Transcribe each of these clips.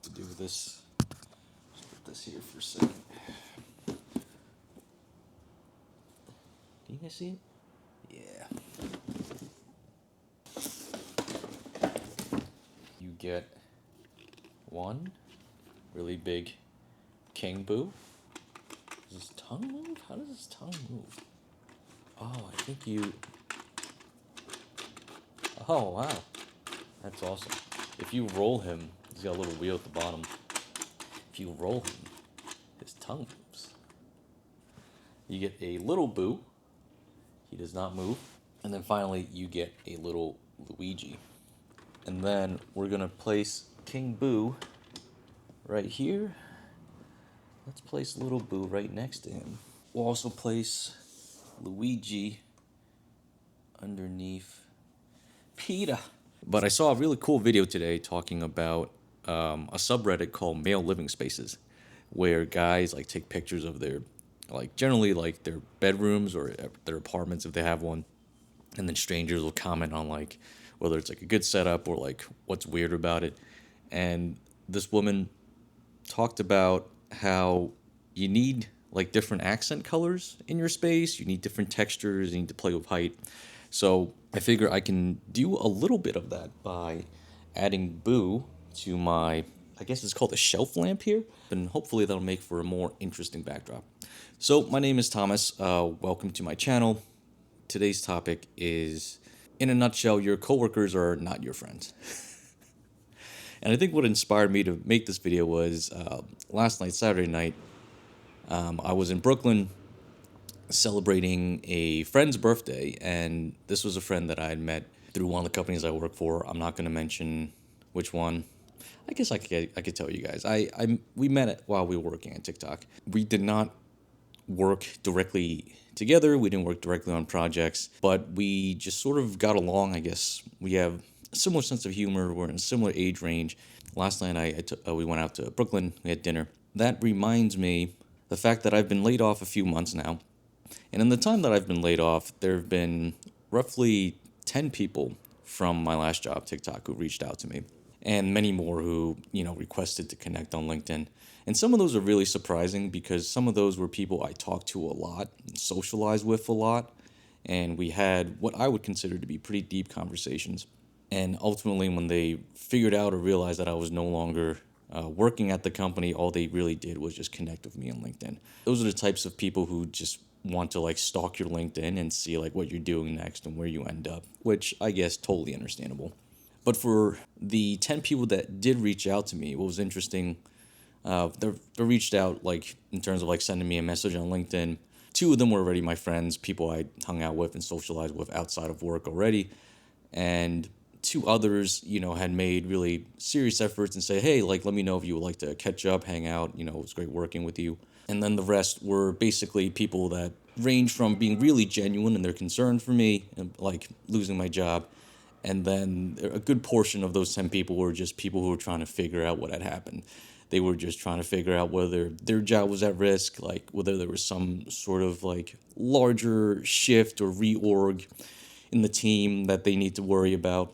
to do with this. Just put this here for a second. Can you guys see it? Yeah. You get one really big king boo. Does his tongue move? How does his tongue move? Oh, I think you... Oh, wow. That's awesome. If you roll him, he's got a little wheel at the bottom. If you roll him, his tongue moves. You get a little boo. He does not move. And then finally, you get a little Luigi. And then we're going to place King Boo right here. Let's place little Boo right next to him. We'll also place Luigi underneath Peter. But I saw a really cool video today talking about a subreddit called Male Living Spaces, where guys like take pictures of their, like generally like their bedrooms or their apartments if they have one, and then strangers will comment on like whether it's like a good setup or like what's weird about it. And this woman talked about how you need like different accent colors in your space, you need different textures, you need to play with height. So I figure I can do a little bit of that by adding Boo to my, I guess it's called a shelf lamp here, and hopefully that'll make for a more interesting backdrop. So my name is Thomas. Welcome to my channel. Today's topic is, in a nutshell, your coworkers are not your friends. And I think what inspired me to make this video was last night, Saturday night, I was in Brooklyn celebrating a friend's birthday, and this was a friend that I had met through one of the companies I work for. I'm not going to mention which one. I guess I could tell you guys. We met it while we were working at TikTok. We did not work directly together. We didn't work directly on projects, but we just sort of got along. I guess we have a similar sense of humor. We're in a similar age range. Last night we went out to Brooklyn. We had dinner. That reminds me the fact that I've been laid off a few months now. And in the time that I've been laid off, there have been roughly 10 people from my last job, TikTok, who reached out to me. And many more who, requested to connect on LinkedIn. And some of those are really surprising because some of those were people I talked to a lot, socialized with a lot. And we had what I would consider to be pretty deep conversations. And ultimately, when they figured out or realized that I was no longer working at the company, all they really did was just connect with me on LinkedIn. Those are the types of people who just want to like stalk your LinkedIn and see like what you're doing next and where you end up, which I guess totally understandable. But for the 10 people that did reach out to me, what was interesting, they reached out like in terms of like sending me a message on LinkedIn. 2 of them were already my friends, people I hung out with and socialized with outside of work already. And 2 others, had made really serious efforts and say, hey, like, let me know if you would like to catch up, hang out, it was great working with you. And then the rest were basically people that range from being really genuine in their concern for me, and like losing my job. And then a good portion of those 10 people were just people who were trying to figure out what had happened. They were just trying to figure out whether their job was at risk, like whether there was some sort of like larger shift or reorg in the team that they need to worry about.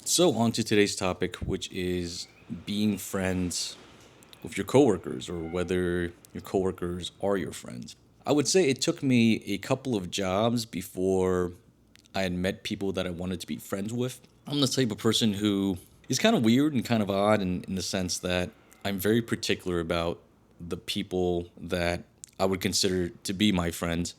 So on to today's topic, which is being friends with your coworkers, or whether your coworkers are your friends. I would say it took me a couple of jobs before I had met people that I wanted to be friends with. I'm the type of person who is kind of weird and kind of odd in the sense that I'm very particular about the people that I would consider to be my friends.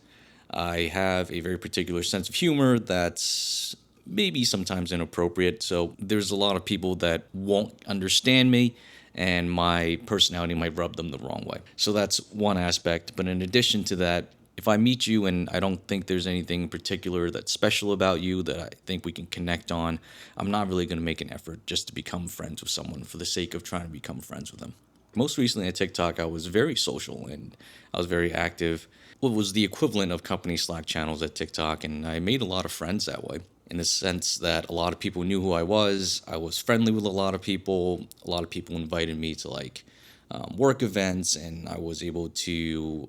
I have a very particular sense of humor that's maybe sometimes inappropriate. So there's a lot of people that won't understand me, and my personality might rub them the wrong way. So that's one aspect. But in addition to that, if I meet you and I don't think there's anything in particular that's special about you that I think we can connect on, I'm not really going to make an effort just to become friends with someone for the sake of trying to become friends with them. Most recently at TikTok, I was very social and I was very active. What was the equivalent of company Slack channels at TikTok, and I made a lot of friends that way, in the sense that a lot of people knew who I was friendly with a lot of people invited me to like work events, and I was able to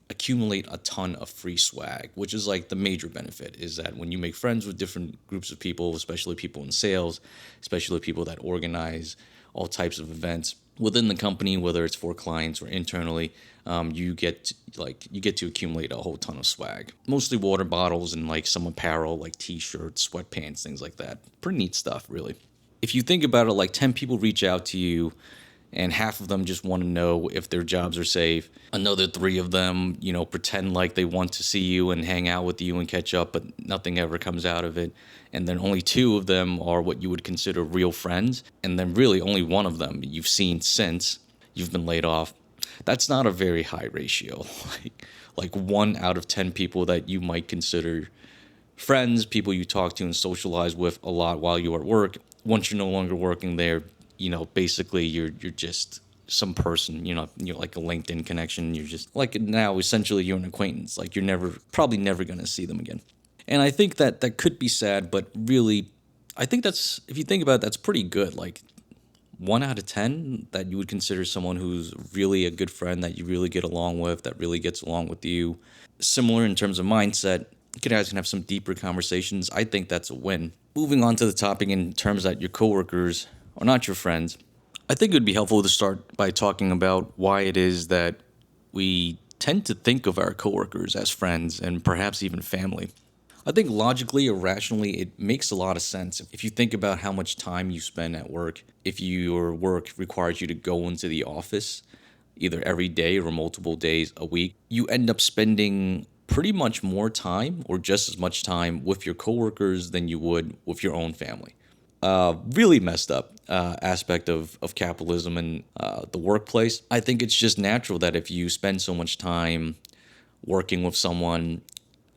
accumulate a ton of free swag, which is like the major benefit, is that when you make friends with different groups of people, especially people in sales, especially people that organize all types of events within the company, whether it's for clients or internally. You get to accumulate a whole ton of swag, mostly water bottles and like some apparel like t-shirts, sweatpants, things like that. Pretty neat stuff, really. If you think about it, like 10 people reach out to you and half of them just want to know if their jobs are safe. Another three of them, pretend like they want to see you and hang out with you and catch up, but nothing ever comes out of it. And then only two of them are what you would consider real friends. And then really only one of them you've seen since you've been laid off. That's not a very high ratio. Like 1 out of 10 people that you might consider friends, people you talk to and socialize with a lot while you're at work. Once you're no longer working there, basically you're just some person, you're like a LinkedIn connection. You're just like now essentially you're an acquaintance. Like you're probably never going to see them again. And I think that could be sad, but really, I think that's, if you think about it, that's pretty good. Like 1 out of 10 that you would consider someone who's really a good friend that you really get along with, that really gets along with you. Similar in terms of mindset. You guys can have some deeper conversations. I think that's a win. Moving on to the topic in terms that your coworkers are not your friends, I think it would be helpful to start by talking about why it is that we tend to think of our coworkers as friends and perhaps even family. I think logically or rationally, it makes a lot of sense. If you think about how much time you spend at work, if your work requires you to go into the office either every day or multiple days a week, you end up spending pretty much more time or just as much time with your coworkers than you would with your own family. Really messed up aspect of capitalism and the workplace. I think it's just natural that if you spend so much time working with someone,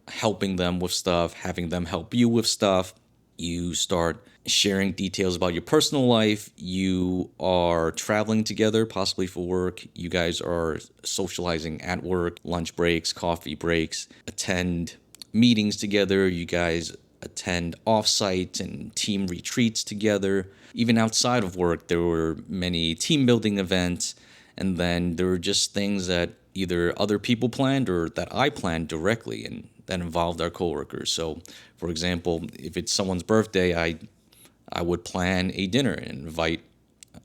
helping them with stuff, having them help you with stuff, you start sharing details about your personal life, you are traveling together, possibly for work, you guys are socializing at work, lunch breaks, coffee breaks, attend meetings together, you guys attend offsites and team retreats together. Even outside of work, there were many team building events, and then there were just things that either other people planned or that I planned directly and that involved our coworkers. So, for example, if it's someone's birthday, I would plan a dinner and invite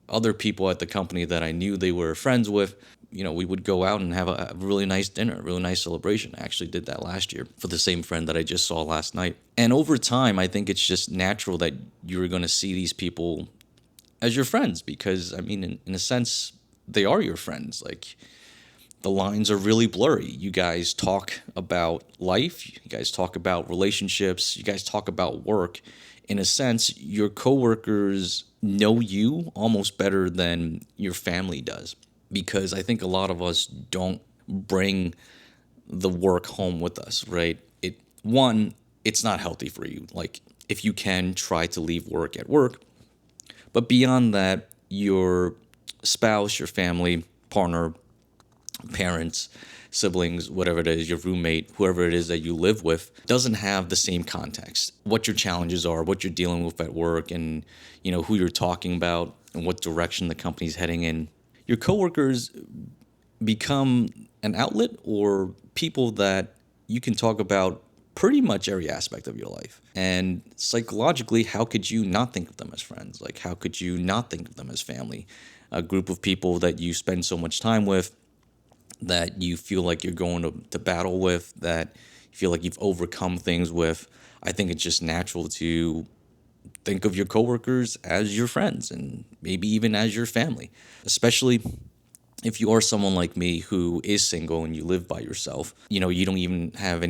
other people at the company that I knew they were friends with. We would go out and have a really nice dinner, a really nice celebration. I actually did that last year for the same friend that I just saw last night. And over time, I think it's just natural that you're going to see these people as your friends because, in a sense, they are your friends. Like, the lines are really blurry. You guys talk about life. You guys talk about relationships. You guys talk about work. In a sense, your coworkers know you almost better than your family does. Because I think a lot of us don't bring the work home with us, right? It's not healthy for you. Like, if you can, try to leave work at work. But beyond that, your spouse, your family, partner, parents, siblings, whatever it is, your roommate, whoever it is that you live with, doesn't have the same context. What your challenges are, what you're dealing with at work, and who you're talking about, and what direction the company's heading in. Your coworkers become an outlet or people that you can talk about pretty much every aspect of your life. And psychologically, how could you not think of them as friends? Like, how could you not think of them as family? A group of people that you spend so much time with, that you feel like you're going to battle with, that you feel like you've overcome things with. I think it's just natural to think of your coworkers as your friends and maybe even as your family, especially if you are someone like me who is single and you live by yourself. You don't even have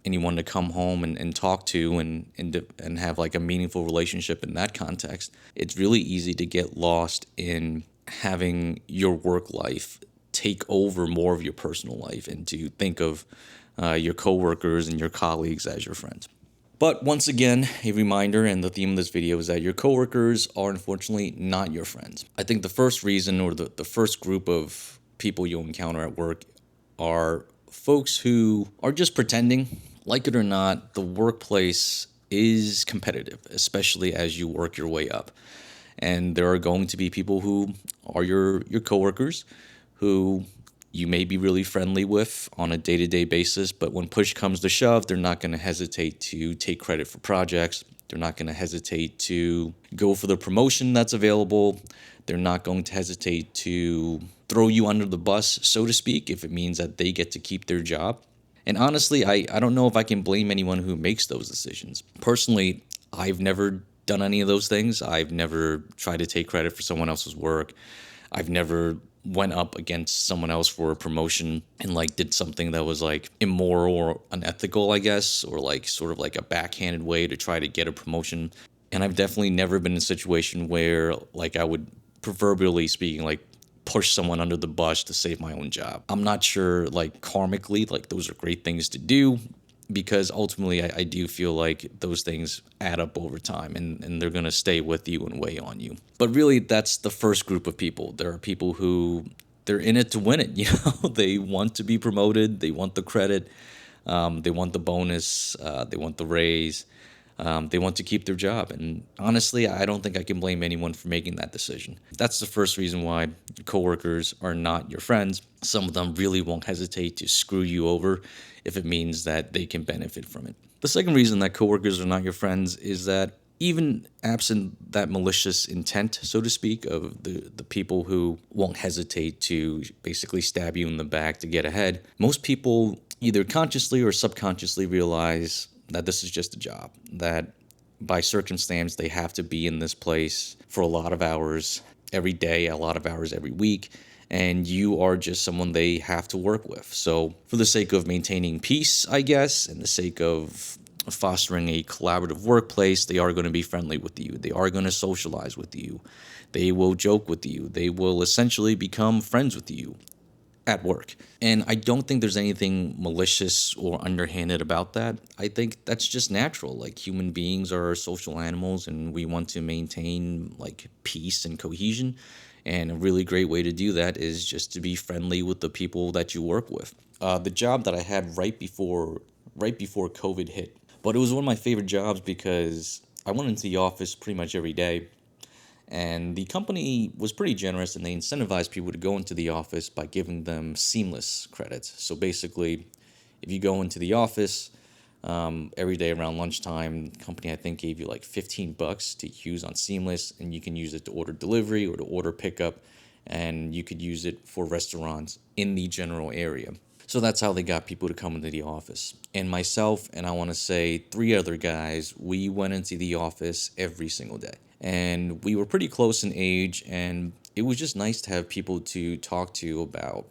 anyone to come home and talk to and have like a meaningful relationship in that context. It's really easy to get lost in having your work life take over more of your personal life and to think of your coworkers and your colleagues as your friends. But once again, a reminder, and the theme of this video is that your coworkers are unfortunately not your friends. I think the first reason or the first group of people you'll encounter at work are folks who are just pretending. Like it or not, the workplace is competitive, especially as you work your way up. And there are going to be people who are your coworkers who you may be really friendly with on a day-to-day basis, but when push comes to shove, they're not going to hesitate to take credit for projects, They're not going to hesitate to go for the promotion that's available. They're not going to hesitate to throw you under the bus, so to speak, if it means that they get to keep their job. And honestly, I don't know if I can blame anyone who makes those decisions. Personally, I've never done any of those things. I've never tried to take credit for someone else's work. I've never went up against someone else for a promotion and like did something that was like immoral or unethical, I guess, or like sort of like a backhanded way to try to get a promotion. And I've definitely never been in a situation where like I would, proverbially speaking, like push someone under the bus to save my own job. I'm not sure, like karmically, like those are great things to do, because ultimately I do feel like those things add up over time, and they're going to stay with you and weigh on you. But really, that's the first group of people. There are people who they're in it to win it. They want to be promoted, they want the credit, they want the bonus, they want the raise. They want to keep their job. And honestly, I don't think I can blame anyone for making that decision. That's the first reason why coworkers are not your friends. Some of them really won't hesitate to screw you over if it means that they can benefit from it. The second reason that coworkers are not your friends is that even absent that malicious intent, so to speak, of the people who won't hesitate to basically stab you in the back to get ahead, most people either consciously or subconsciously realize that this is just a job, that by circumstance they have to be in this place for a lot of hours every day, a lot of hours every week, and you are just someone they have to work with. So for the sake of maintaining peace, I guess, and the sake of fostering a collaborative workplace, they are going to be friendly with you. They are going to socialize with you. They will joke with you. They will essentially become friends with you at work. And I don't think there's anything malicious or underhanded about that. I think that's just natural. Like, human beings are social animals, and we want to maintain like peace and cohesion. And a really great way to do that is just to be friendly with the people that you work with. The job that I had right before COVID hit, but it was one of my favorite jobs because I went into the office pretty much every day. And the company was pretty generous, and they incentivized people to go into the office by giving them seamless credits. So basically, if you go into the office every day around lunchtime, the company I think gave you like $15 to use on seamless, and you can use it to order delivery or to order pickup, and you could use it for restaurants in the general area. So that's how they got people to come into the office. And myself, and I want to say 3 other guys, we went into the office every single day. And we were pretty close in age, and it was just nice to have people to talk to about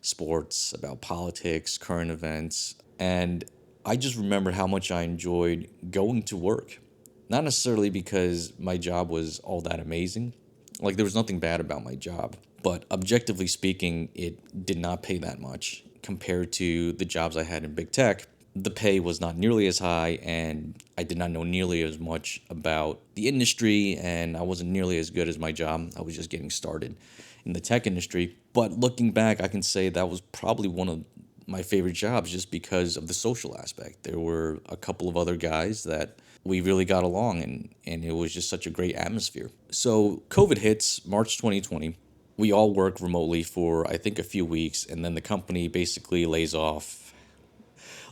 sports, about politics, current events. And I just remember how much I enjoyed going to work. Not necessarily because my job was all that amazing. Like, there was nothing bad about my job. But objectively speaking, it did not pay that much compared to the jobs I had in big tech. The pay was not nearly as high, and I did not know nearly as much about the industry, and I wasn't nearly as good as my job. I was just getting started in the tech industry. But looking back, I can say that was probably one of my favorite jobs just because of the social aspect. There were a couple of other guys that we really got along, and it was just such a great atmosphere. So COVID hits March 2020. We all work remotely for, I think, a few weeks, and then the company basically lays off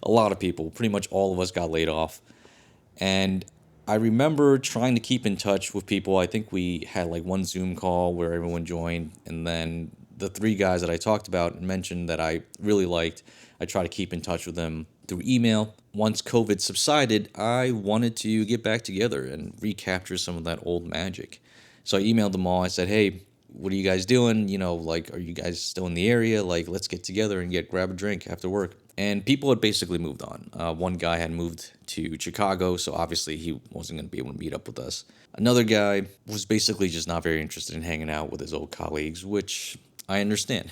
a lot of people. Pretty much all of us got laid off. And I remember trying to keep in touch with people. I think we had like one Zoom call where everyone joined. And then the 3 guys that I talked about and mentioned that I really liked, I try to keep in touch with them through email. Once COVID subsided, I wanted to get back together and recapture some of that old magic. So I emailed them all. I said, hey, what are you guys doing? Like, are you guys still in the area? Like, let's get together and grab a drink after work. And people had basically moved on. One guy had moved to Chicago, so obviously he wasn't going to be able to meet up with us. Another guy was basically just not very interested in hanging out with his old colleagues, which I understand.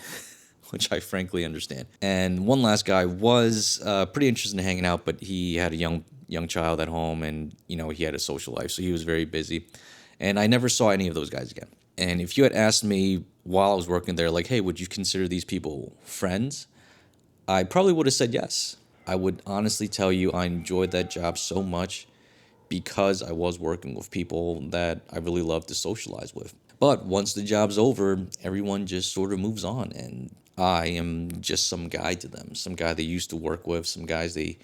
Which I frankly understand. And one last guy was pretty interested in hanging out, but he had a young child at home, and he had a social life, so he was very busy. And I never saw any of those guys again. And if you had asked me while I was working there, like, hey, would you consider these people friends? I probably would have said yes. I would honestly tell you I enjoyed that job so much because I was working with people that I really loved to socialize with. But once the job's over, everyone just sort of moves on. And I am just some guy to them, some guy they used to work with, some guy they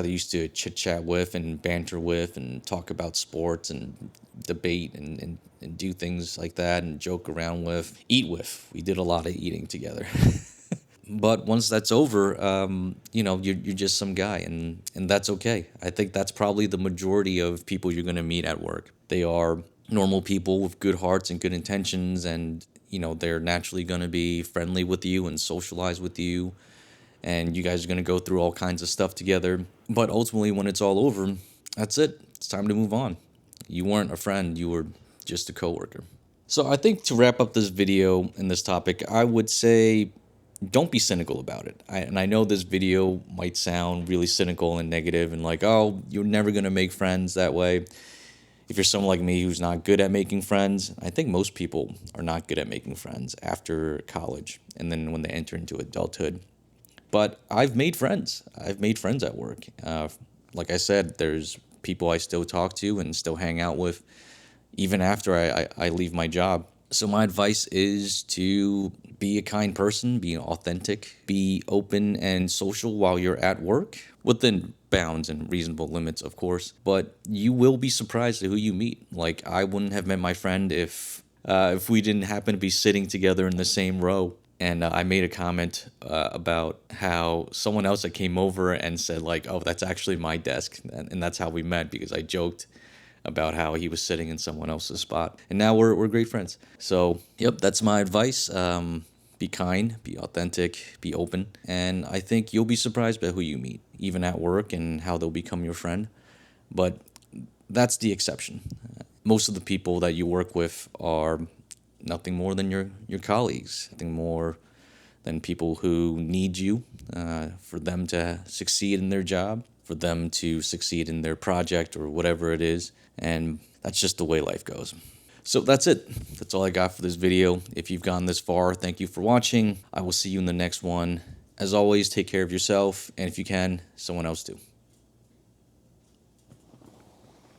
used to chit chat with and banter with and talk about sports and debate and do things like that and joke around with, eat with. We did a lot of eating together. But once that's over, you're just some guy, and that's okay. I think that's probably the majority of people you're gonna meet at work. They are normal people with good hearts and good intentions, and they're naturally gonna be friendly with you and socialize with you, and you guys are gonna go through all kinds of stuff together. But ultimately, when it's all over, that's it. It's time to move on. You weren't a friend. You were just a coworker. So I think to wrap up this video and this topic, I would say don't be cynical about it. And I know this video might sound really cynical and negative and like, oh, you're never going to make friends that way. If you're someone like me who's not good at making friends, I think most people are not good at making friends after college and then when they enter into adulthood. But I've made friends. I've made friends at work. Like I said, there's people I still talk to and still hang out with even after I leave my job. So my advice is to be a kind person, be authentic, be open and social while you're at work, within bounds and reasonable limits, of course. But you will be surprised at who you meet. Like I wouldn't have met my friend if we didn't happen to be sitting together in the same row. And I made a comment about how someone else that came over and said like, "Oh, that's actually my desk," and that's how we met because I joked about how he was sitting in someone else's spot. And now we're great friends. So, yep, that's my advice. Be kind, be authentic, be open. And I think you'll be surprised by who you meet, even at work, and how they'll become your friend. But that's the exception. Most of the people that you work with are nothing more than your colleagues, nothing more than people who need you for them to succeed in their job, for them to succeed in their project or whatever it is. And that's just the way life goes. So that's it. That's all I got for this video. If you've gone this far, thank you for watching. I will see you in the next one. As always, take care of yourself, and if you can, someone else too.